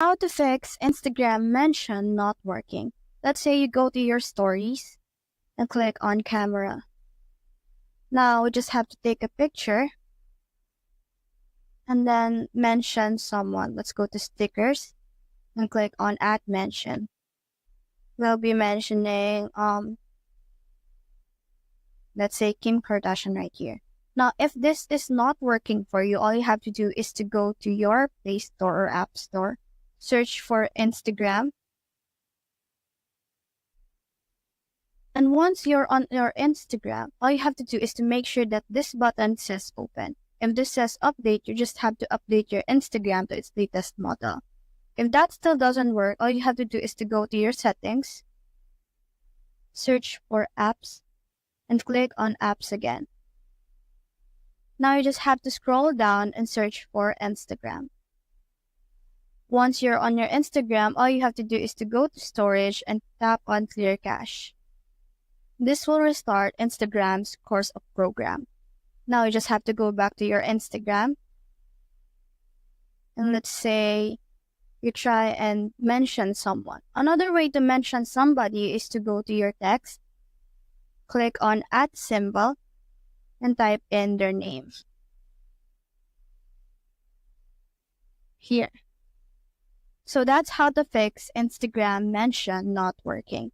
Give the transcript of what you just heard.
How to fix Instagram mention not working. Let's say you go to your stories and click on camera. Now we just have to take a picture and then mention someone. Let's go to stickers and click on add mention. We'll be mentioning let's say Kim Kardashian right here. Now if this is not working for you, all you have to do is to go to your Play Store or App Store, search for Instagram. And once you're on your Instagram, all you have to do is to make sure that this button says open. If this says update, you just have to update your Instagram to its latest model. If that still doesn't work, all you have to do is to go to your settings, search for apps, and click on apps again. Now you just have to scroll down and search for Instagram. Once you're on your Instagram, all you have to do is to go to storage and tap on clear cache. This will restart Instagram's course of program. Now you just have to go back to your Instagram. And let's say you try and mention someone. Another way to mention somebody is to go to your text, click on @ symbol, and type in their name. Here. So that's how to fix Instagram mention not working.